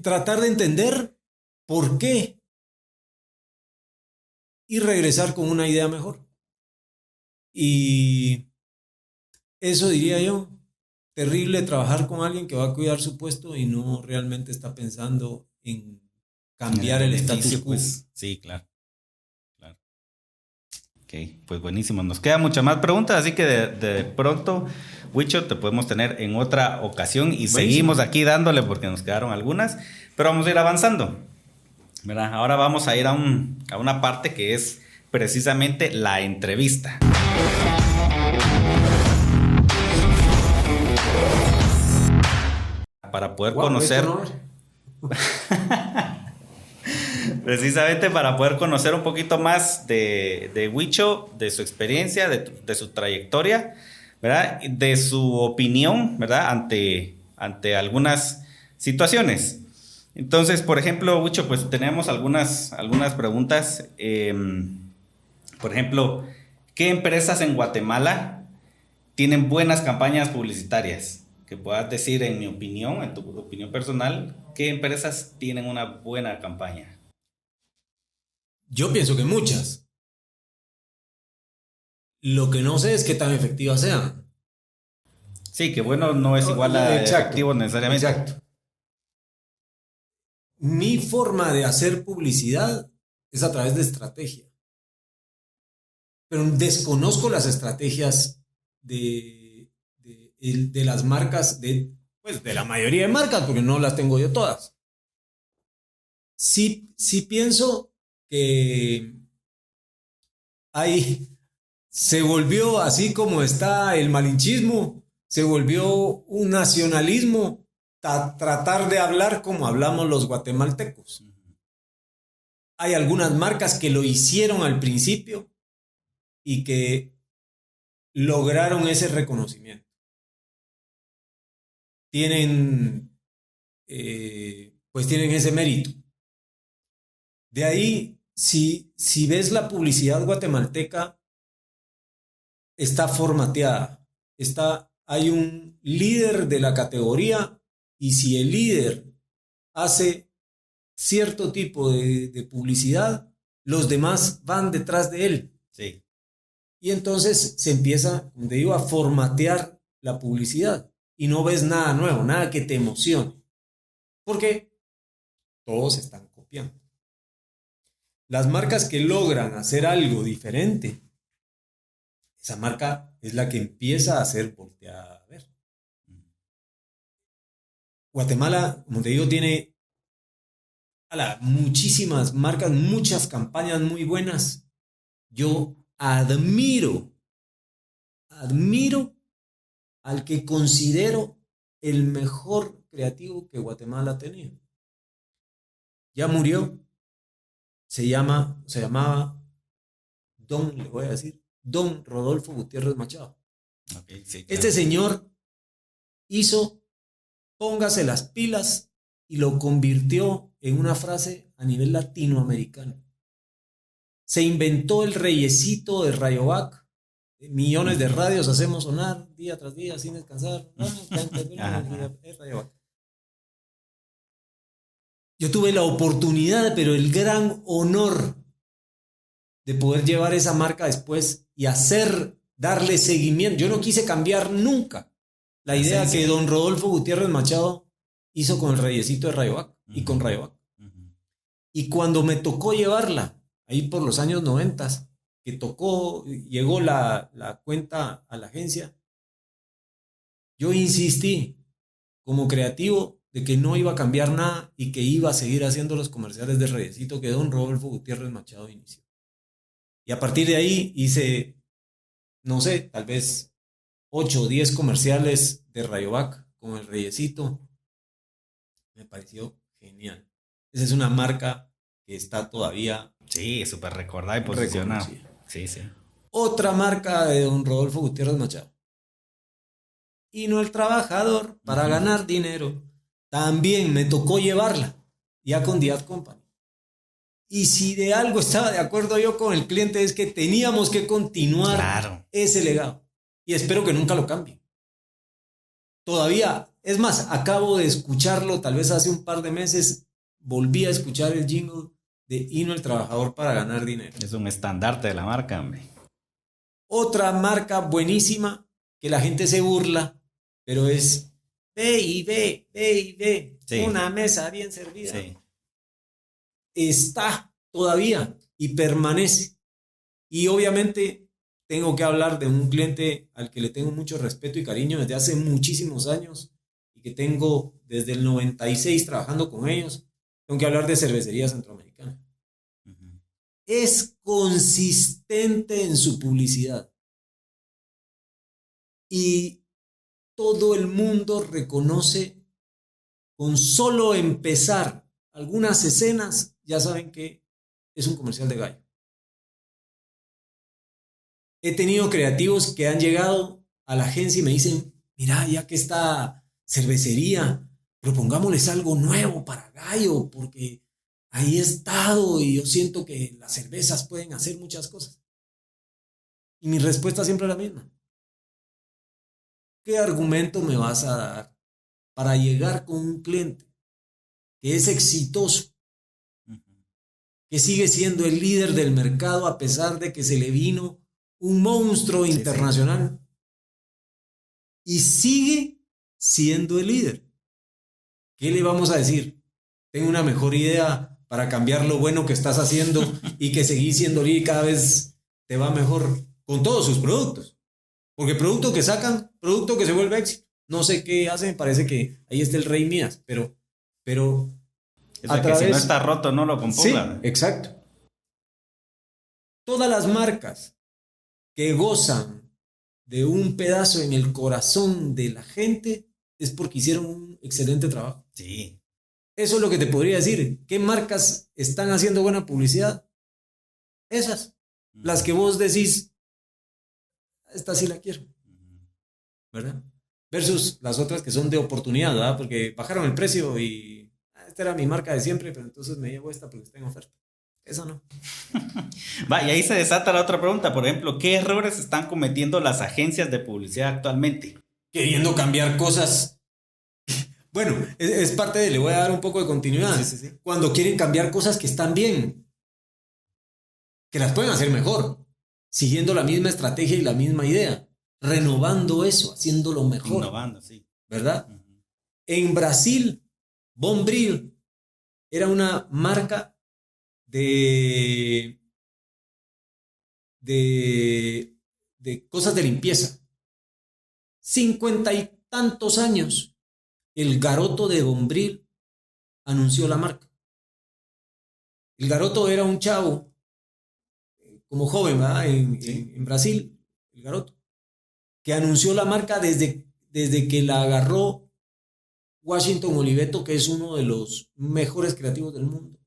tratar de entender por qué y regresar con una idea mejor. Y eso diría yo. Terrible trabajar con alguien que va a cuidar su puesto y no realmente está pensando en cambiar el status quo. Pues, sí, claro. Ok, pues buenísimo. Nos quedan muchas más preguntas, así que de pronto, Huicho, te podemos tener en otra ocasión y buenísimo. Seguimos aquí dándole porque nos quedaron algunas, pero vamos a ir avanzando. ¿Verdad? Ahora vamos a ir a una parte que es precisamente la entrevista. Para poder conocer... Precisamente para poder conocer un poquito más de Huicho, de su experiencia, de su trayectoria, ¿verdad? De su opinión, ¿verdad? Ante algunas situaciones. Entonces, por ejemplo, Huicho, pues tenemos algunas preguntas. Por ejemplo, ¿qué empresas en Guatemala tienen buenas campañas publicitarias? Que puedas decir, en mi opinión, en tu opinión personal, ¿qué empresas tienen una buena campaña? Yo pienso que muchas. Lo que no sé es qué tan efectivas sean. Sí, que bueno no es igual a efectivo necesariamente. Exacto. Mi forma de hacer publicidad es a través de estrategia. Pero desconozco las estrategias de las marcas, de la mayoría de marcas, porque no las tengo yo todas. Sí pienso que se volvió, así como está el malinchismo, se volvió un nacionalismo, tratar de hablar como hablamos los guatemaltecos. Hay algunas marcas que lo hicieron al principio y que lograron ese reconocimiento. Tienen ese mérito. De ahí, si ves la publicidad guatemalteca, está formateada. Hay un líder de la categoría, y si el líder hace cierto tipo de publicidad, los demás van detrás de él. Sí. Y entonces se empieza, como te digo, a formatear la publicidad. Y no ves nada nuevo, nada que te emocione. Porque todos están copiando. Las marcas que logran hacer algo diferente, esa marca es la que empieza a ser volteada a ver. Guatemala, como te digo, tiene muchísimas marcas, muchas campañas muy buenas. Yo admiro al que considero el mejor creativo que Guatemala ha tenido. Ya murió. Se llamaba Don, le voy a decir, don Rodolfo Gutiérrez Machado. Okay, sí, claro. Este señor hizo póngase las pilas y lo convirtió en una frase a nivel latinoamericano. Se inventó el reyesito de Rayovac. Millones de radios hacemos sonar día tras día sin descansar. Rayovac. Yo tuve la oportunidad, pero el gran honor de poder llevar esa marca después y darle seguimiento. Yo no quise cambiar nunca la idea que don Rodolfo Gutiérrez Machado hizo con el reyesito de Rayovac y con Rayovac. Y cuando me tocó llevarla, ahí por los años 90, que llegó la cuenta a la agencia, yo insistí como creativo de que no iba a cambiar nada y que iba a seguir haciendo los comerciales de reyesito que don Rodolfo Gutiérrez Machado inició. Y a partir de ahí hice, no sé, tal vez 8 o 10 comerciales de Rayovac con el reyesito. Me pareció genial. Esa es una marca que está todavía... Sí, súper recordada y posicionada. Sí. Otra marca de don Rodolfo Gutiérrez Machado. Hino el trabajador para ganar dinero. También me tocó llevarla, ya con Diat Company. Y si de algo estaba de acuerdo yo con el cliente es que teníamos que continuar ese legado. Y espero que nunca lo cambien. Todavía, es más, acabo de escucharlo, tal vez hace un par de meses, volví a escuchar el jingle de Hino el trabajador para ganar dinero. Es un estandarte de la marca, hombre. Otra marca buenísima que la gente se burla, pero es B&B, sí. Una mesa bien servida. Sí. Está todavía y permanece. Y obviamente tengo que hablar de un cliente al que le tengo mucho respeto y cariño desde hace muchísimos años y que tengo desde el 96 trabajando con ellos. Tengo que hablar de Cervecería Centroamericana. Es consistente en su publicidad. Y todo el mundo reconoce, con solo empezar algunas escenas, ya saben que es un comercial de gallo. He tenido creativos que han llegado a la agencia y me dicen, mira, ya que está cervecería, propongámosles algo nuevo para gallo, porque ahí he estado y yo siento que las cervezas pueden hacer muchas cosas. Y mi respuesta siempre es la misma. ¿Qué argumento me vas a dar para llegar con un cliente que es exitoso, que sigue siendo el líder del mercado a pesar de que se le vino un monstruo internacional y sigue siendo el líder? ¿Qué le vamos a decir? Tengo una mejor idea para cambiar lo bueno que estás haciendo y que seguís siendo líder y cada vez te va mejor con todos sus productos. Porque producto que sacan, producto que se vuelve éxito. No sé qué hacen, me parece que ahí está el Rey Mías, pero es que si no está roto no lo componga. Sí, exacto. Todas las marcas que gozan de un pedazo en el corazón de la gente es porque hicieron un excelente trabajo. Sí. Eso es lo que te podría decir. ¿Qué marcas están haciendo buena publicidad? Esas. Las que vos decís, esta sí la quiero, ¿verdad? Versus las otras que son de oportunidad, ¿verdad? Porque bajaron el precio y esta era mi marca de siempre, pero entonces me llevo esta porque está en oferta. Eso no. Va, y ahí se desata la otra pregunta. Por ejemplo, ¿qué errores están cometiendo las agencias de publicidad actualmente? Queriendo cambiar cosas. Bueno, es parte de, le voy a dar un poco de continuidad. Sí. Cuando quieren cambiar cosas que están bien, que las pueden hacer mejor, siguiendo la misma estrategia y la misma idea, renovando eso, haciéndolo mejor. Innovando, sí. ¿Verdad? En Brasil, Bombril era una marca de cosas de limpieza. 50 y tantos años, el garoto de Bombril anunció la marca. El garoto era un chavo, como joven, ¿verdad? En Brasil, el garoto, que anunció la marca desde que la agarró Washington Oliveto, que es uno de los mejores creativos del mundo.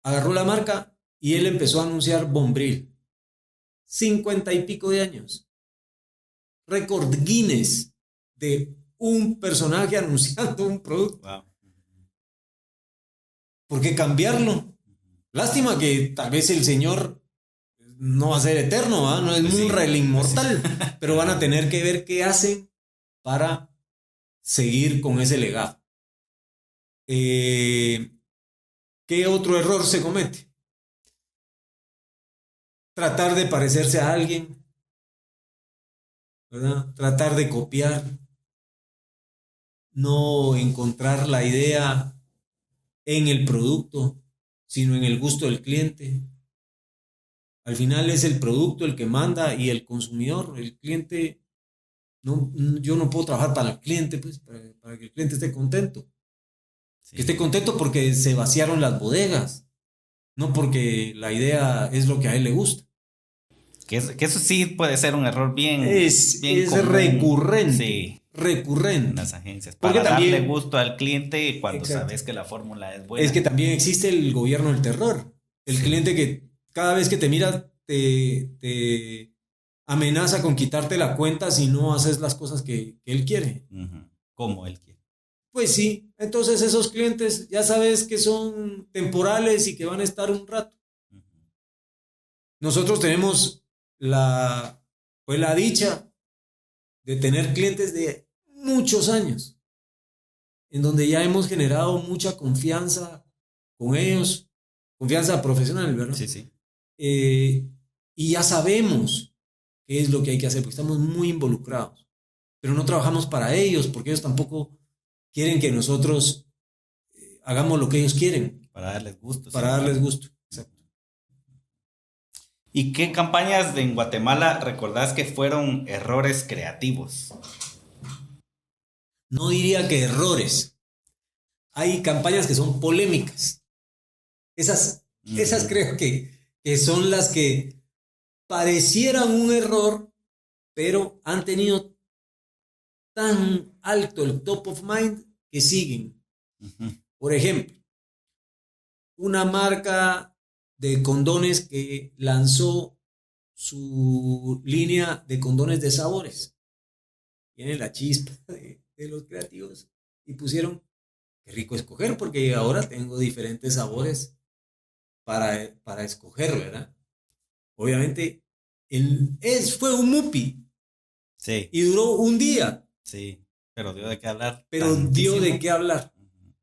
Agarró la marca y él empezó a anunciar Bombril. 50 y pico de años. Récord Guinness de un personaje anunciando un producto. Wow. ¿Por qué cambiarlo? Lástima que tal vez el señor no va a ser eterno, ¿va? No es Pues sí, Munra el inmortal, pues sí. pero van a tener que ver qué hacen para seguir con ese legado. ¿Qué otro error se comete? Tratar de parecerse a alguien, ¿verdad? Tratar de copiar, no encontrar la idea en el producto, sino en el gusto del cliente. Al final es el producto el que manda y el consumidor, el cliente, no, yo no puedo trabajar para el cliente, pues, para que el cliente esté contento. Sí. Que esté contento porque se vaciaron las bodegas, no porque la idea es lo que a él le gusta. Que eso sí puede ser un error bien Es común. recurrente, Sí, en recurrente. las agencias. Porque Para darle también, gusto al cliente cuando exacto, sabes que la fórmula es buena. es que también existe el gobierno del terror. El Sí. cliente que cada vez que te mira te amenaza con quitarte la cuenta si no haces las cosas que él quiere. Ujú. Como él quiere. Pues sí, entonces esos clientes ya sabes que son temporales y que van a estar un rato. Ujú. Nosotros tenemos pues la dicha de tener clientes de muchos años, en donde ya hemos generado mucha confianza con ellos, confianza profesional, ¿verdad? Sí, sí. Y ya sabemos qué es lo que hay que hacer, porque estamos muy involucrados, pero no trabajamos para ellos, porque ellos tampoco quieren que nosotros hagamos lo que ellos quieren, Para darles gusto. para Sí. darles gusto. Exacto. ¿Y qué campañas en Guatemala recordás que fueron errores creativos? No diría que errores. Hay campañas que son polémicas. Esas creo que son las que parecieran un error, pero han tenido tan alto el top of mind que siguen. Ujú. Por ejemplo, una marca de condones que lanzó su línea de condones de sabores. Tiene la chispa de los creativos y pusieron, qué rico escoger porque ahora tengo diferentes sabores para escoger, ¿verdad? Obviamente, fue un mupi Sí, y duró un día, sí. Pero dio de qué hablar. pero dio de tantísimo. qué hablar. Ujú.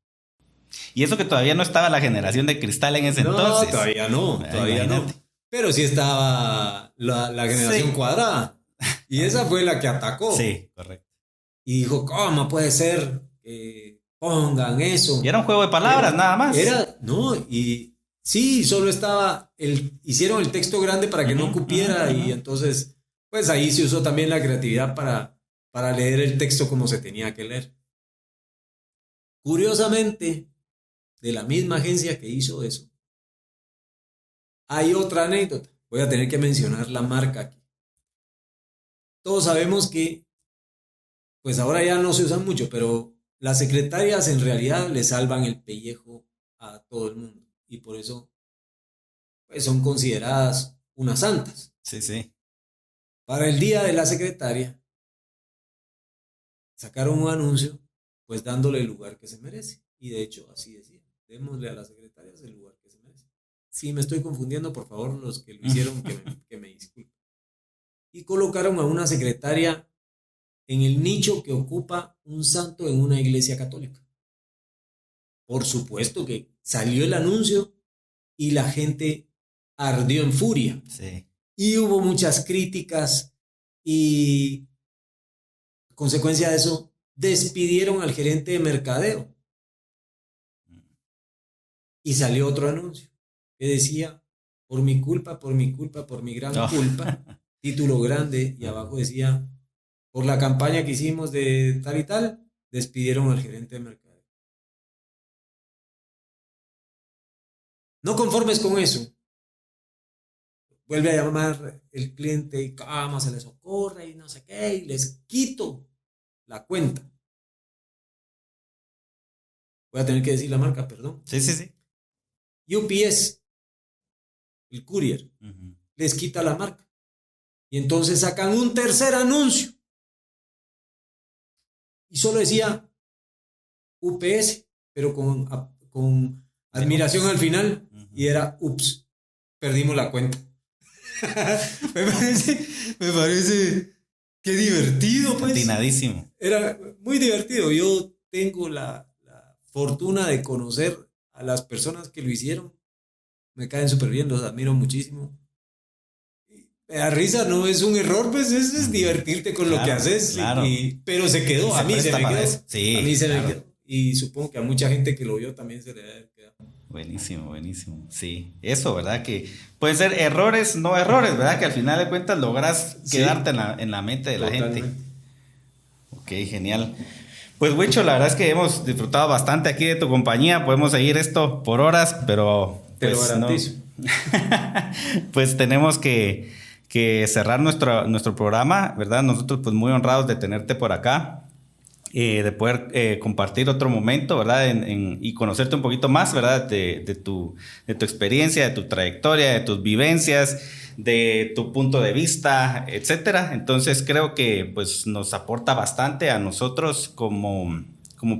Y eso que todavía no estaba la generación de cristal en ese No, entonces. todavía no, todavía Imagínate. no. Pero sí estaba la generación Sí. cuadrada. Y esa fue la que atacó. Sí, correcto. Y dijo, ¿cómo puede ser que pongan eso? Y era un juego de palabras, nada más. No, y sí, solo estaba, hicieron el texto grande para que no cupiera y entonces, pues ahí se usó también la creatividad para leer el texto como se tenía que leer. Curiosamente, de la misma agencia que hizo eso, hay otra anécdota. Voy a tener que mencionar la marca aquí. Todos sabemos que, pues ahora ya no se usan mucho, pero las secretarias en realidad le salvan el pellejo a todo el mundo. Y por eso, pues son consideradas unas santas. Sí, sí. Para el Día de la Secretaria, sacaron un anuncio, pues dándole el lugar que se merece. Y de hecho, así decía, démosle a las secretarias el lugar que se merece. Si me estoy confundiendo, por favor, los que lo hicieron, que me disculpen. Y colocaron a una secretaria en el nicho que ocupa un santo en una iglesia católica. Por supuesto que salió el anuncio y la gente ardió en furia. Sí. Y hubo muchas críticas y a consecuencia de eso despidieron al gerente de mercadeo. Y salió otro anuncio que decía, por mi culpa, por mi culpa, por mi gran culpa, título grande, y abajo decía, por la campaña que hicimos de tal y tal, despidieron al gerente de mercadeo. No conformes con eso, vuelve a llamar el cliente y cómo se les ocurre y no sé qué, y les quito la cuenta. Voy a tener que decir la marca, perdón. Sí, sí, sí. UPS, el courier, Ujú. les quita la marca. Y entonces sacan un tercer anuncio. Y solo decía UPS, pero con admiración al final. Y era, ups, perdimos la cuenta. me parece qué divertido, pues. Atinadísimo. Era muy divertido. Yo tengo la fortuna de conocer a las personas que lo hicieron. Me caen súper bien, los admiro muchísimo. Me da risa, no es un error, pues es divertirte con lo que haces. Claro. Pero se quedó, a mí se me quedó. Sí, a mí se claro. me quedó. Y supongo que a mucha gente que lo vio también se le debe quedar. Buenísimo, buenísimo. Sí, eso, ¿verdad? Que pueden ser errores, no errores, ¿verdad? Que al final de cuentas logras quedarte en la mente de la gente. Ok, genial. Pues, Huicho, la verdad es que hemos disfrutado bastante aquí de tu compañía. Podemos seguir esto por horas, pero Te lo pues, garantizo. pues tenemos que cerrar nuestro programa, ¿verdad? Nosotros pues muy honrados de tenerte por acá. De poder compartir otro momento, ¿verdad? Y conocerte un poquito más, ¿verdad? De tu experiencia, de tu trayectoria, de tus vivencias, de tu punto de vista, etcétera. Entonces creo que pues nos aporta bastante a nosotros como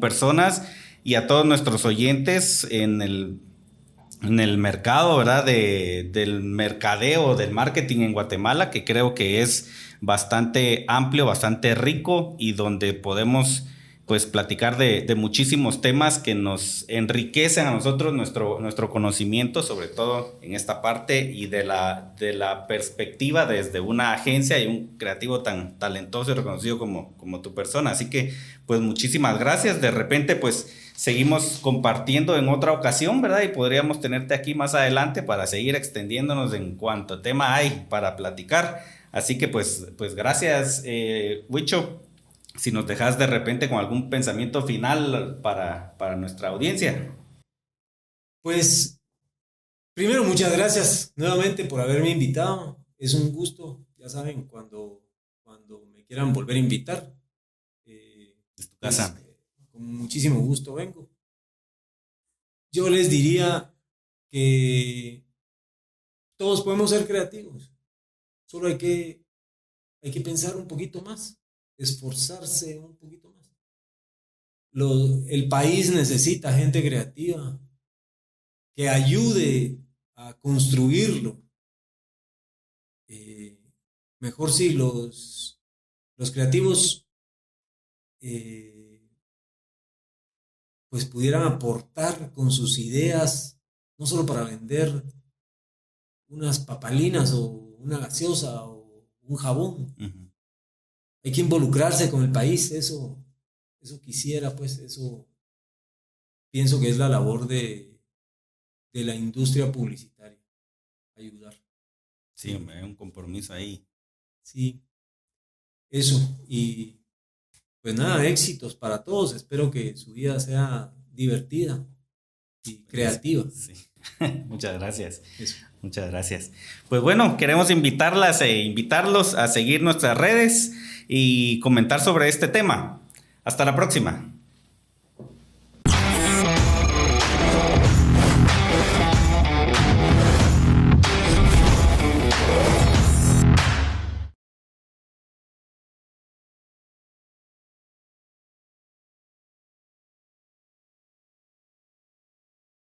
personas y a todos nuestros oyentes en el mercado, ¿verdad? Del mercadeo, del marketing en Guatemala, que creo que es bastante amplio, bastante rico y donde podemos pues platicar de muchísimos temas que nos enriquecen a nosotros nuestro conocimiento, sobre todo en esta parte y de la perspectiva desde una agencia y un creativo tan talentoso y reconocido como tu persona. Así que pues muchísimas gracias. De repente pues seguimos compartiendo en otra ocasión, ¿verdad? Y podríamos tenerte aquí más adelante para seguir extendiéndonos en cuanto tema hay para platicar. Así que pues gracias, Huicho. Si nos dejas de repente con algún pensamiento final para nuestra audiencia. Pues, primero, muchas gracias nuevamente por haberme invitado. Es un gusto, ya saben, cuando me quieran volver a invitar. Es tu casa. Con muchísimo gusto vengo. Yo les diría que todos podemos ser creativos. Solo hay que pensar un poquito más, esforzarse un poquito más. El país necesita gente creativa que ayude a construirlo. Mejor si los creativos pues pudieran aportar con sus ideas, no solo para vender unas papalinas o una gaseosa o un jabón. Uh-huh. Hay que involucrarse con el país, eso quisiera, pues eso pienso que es la labor de la industria publicitaria, ayudar. Sí, hay un compromiso ahí. Sí, eso, y pues nada, éxitos para todos, espero que su vida sea divertida y creativa. Sí. Muchas gracias. Eso. Muchas gracias. Pues bueno, queremos invitarlos a seguir nuestras redes y comentar sobre este tema. Hasta la próxima.